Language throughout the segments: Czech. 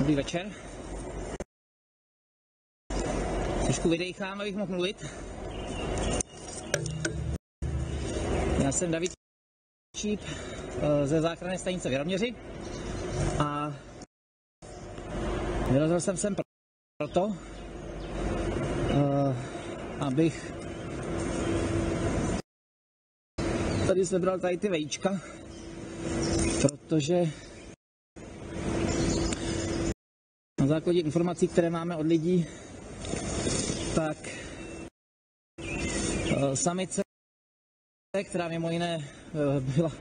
Dobrý večer. Trošku vydejchám, abych mohl mluvit. Já jsem David Číp ze záchranné stanice v Jaroměři a vyrazil jsem sem proto, abych tady sebral tady ty vajíčka, protože na základě informací, které máme od lidí, tak samice, která mimo jiné byla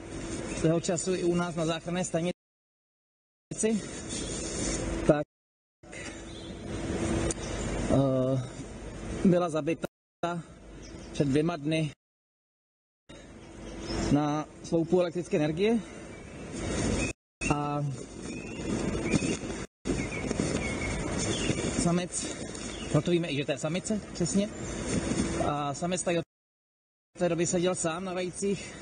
svého času i u nás na záchranné stanici, tak byla zabita před 2 dny na sloupu elektrické energie a samec, proto víme i, že to je samice, přesně, a samec tady od té doby seděl sám na vejcích,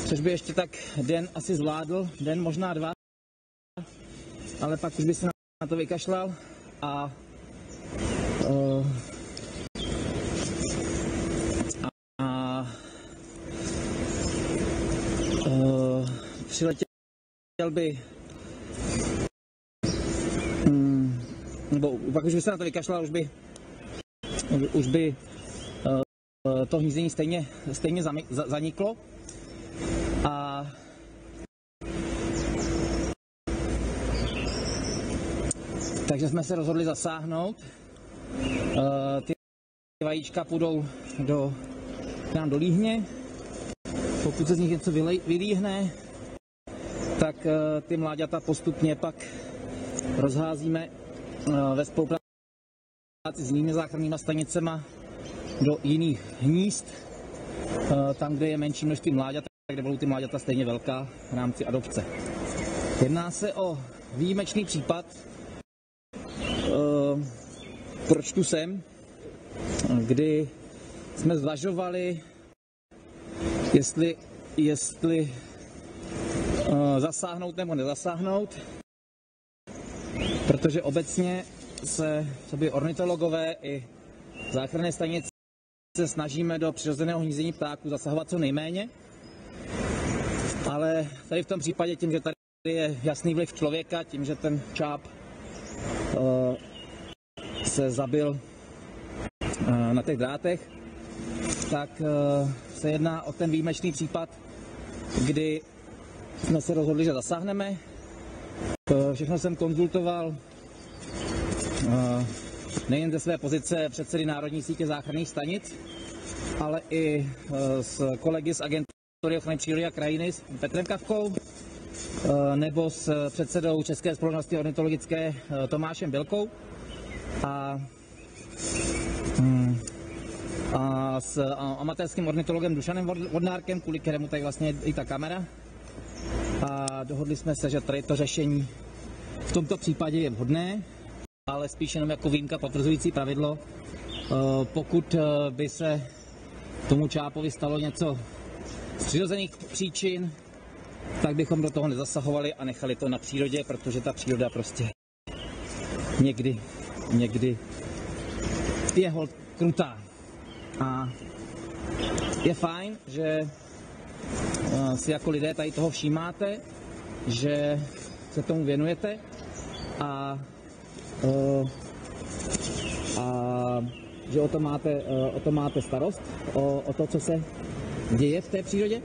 což by ještě tak den asi zvládl, den možná 2, ale pak už by se na to vykašlal a přiletěl by, nebo pak už by se na to vykašlal, už by to hnízdění stejně zaniklo a takže jsme se rozhodli zasáhnout. Ty vajíčka půjdou k nám do líhně. Pokud se z nich něco vylíhne, tak ty mláďata postupně pak rozházíme ve spolupráci s jinými záchrannými stanicemi do jiných hnízd, tam, kde je menší množství mláďat, kde budou ty mláďata stejně velká v rámci adopce. Jedná se o výjimečný případ, proč tu jsem, kdy jsme zvažovali, jestli zasáhnout nebo nezasáhnout, protože obecně se ornitologové i záchranné stanice se snažíme do přirozeného hnízdění ptáků zasahovat co nejméně, ale tady v tom případě tím, že tady je jasný vliv člověka, tím, že ten čáp se zabil na těch drátech, tak se jedná o ten výjimečný případ, kdy jsme se rozhodli, že zasáhneme. Všechno jsem konzultoval nejen ze své pozice předsedy Národní sítě záchranných stanic, ale i s kolegy z Agentury ochrany přírody a krajiny s Petrem Kavkou nebo s předsedou České společnosti ornitologické Tomášem Bělkou a s amatérským ornitologem Dušanem Vodnárkem, kvůli kterému tady vlastně je i ta kamera. A dohodli jsme se, že tady to řešení v tomto případě je vhodné, ale spíš jenom jako výjimka potvrzující pravidlo. Pokud by se tomu čápovi stalo něco z přirozených příčin, tak bychom do toho nezasahovali a nechali to na přírodě, protože ta příroda prostě někdy je holt krutá. A je fajn, že si jako lidé tady toho všímáte, že se tomu věnujete a že o to máte starost, o to, co se děje v té přírodě.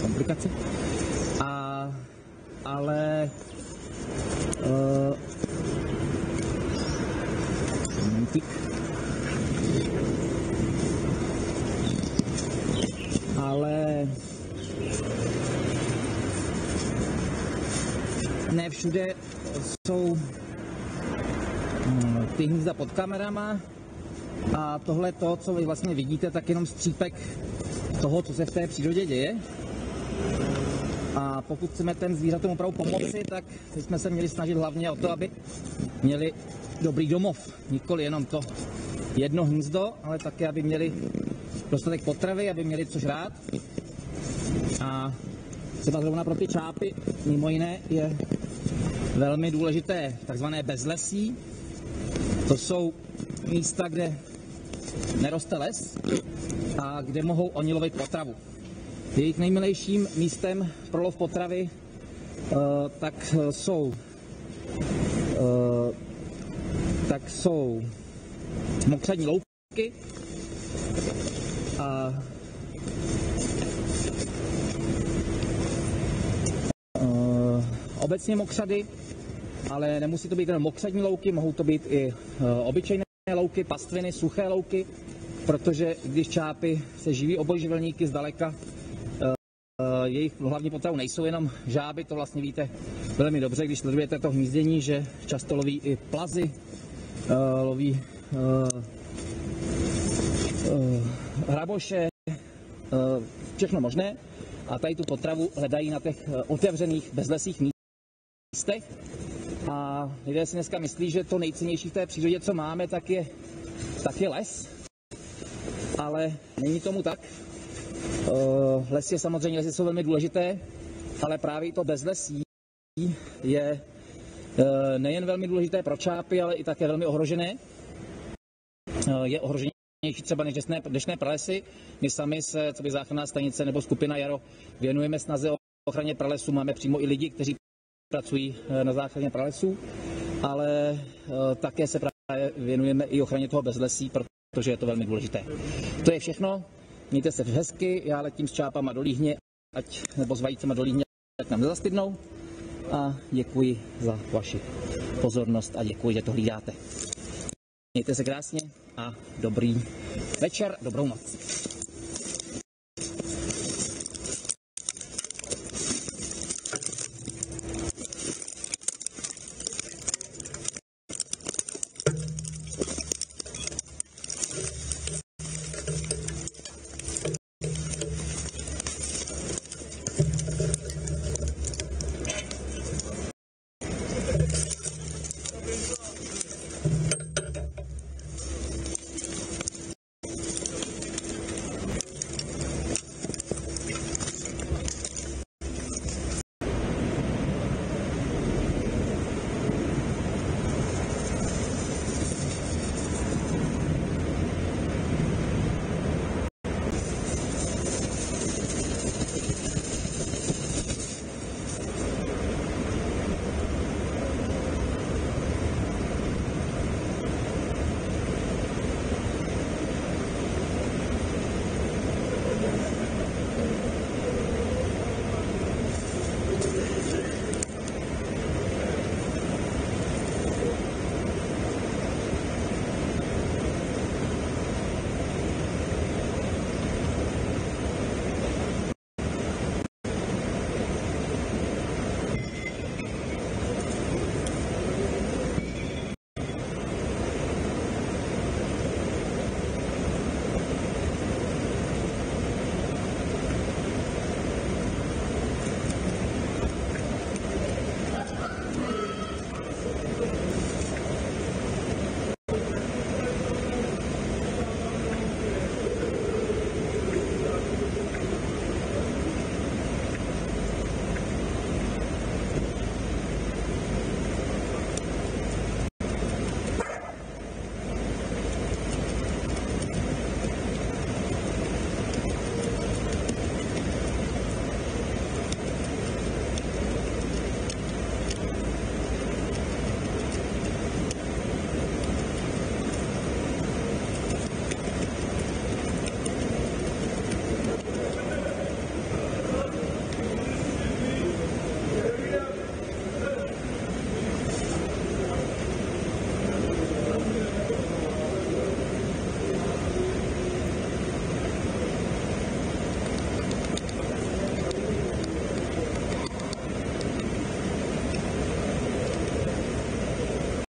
Komplikace. Ale ne všude jsou ty hnízda pod kamerama a tohle to, co vy vlastně vidíte, tak jenom střípek toho, co se v té přírodě děje. A pokud chceme ten zvířatům opravdu pomoci, tak jsme se měli snažit hlavně o to, aby měli dobrý domov. Nikoli jenom to jedno hnízdo, ale také, aby měli dostatek potravy, aby měli co žrát. A třeba zrovna pro ty čápy, mimo jiné, je velmi důležité takzvané bezlesí. To jsou místa, kde neroste les a kde mohou oni lovit potravu. Jejich nejmilejším místem pro lov potravy jsou mokřadní louky a obecně mokřady, ale nemusí to být jen mokřadní louky, mohou to být i obyčejné louky, pastviny, suché louky, protože když čápy se živí obojživelníky zdaleka, jejich hlavní potravou nejsou jenom žáby, to vlastně víte velmi dobře, když sledujete to hnízdění, že často loví i plazy, loví hraboše, všechno možné a tady tu potravu hledají na těch otevřených bezlesých místech. A lidé si dneska myslí, že to nejcennější v té přírodě, co máme, tak je les, ale není tomu tak. Lesy jsou velmi důležité, ale právě i to bezlesí je nejen velmi důležité pro čápy, ale i také velmi ohrožené. Je ohroženější třeba než dnešné pralesy. My sami se, co by záchranná stanice nebo skupina Jaro, věnujeme snaze o ochraně pralesů. Máme přímo i lidi, kteří pracují na záchraně pralesů, ale také se právě věnujeme i ochraně toho bezlesí, protože je to velmi důležité. To je všechno. Mějte se hezky, já letím s čápama do Líhně, nebo s vajícema do Líhně, ať nám nezastydnou. A děkuji za vaši pozornost a děkuji, že to hlídáte. Mějte se krásně a dobrý večer, dobrou noc.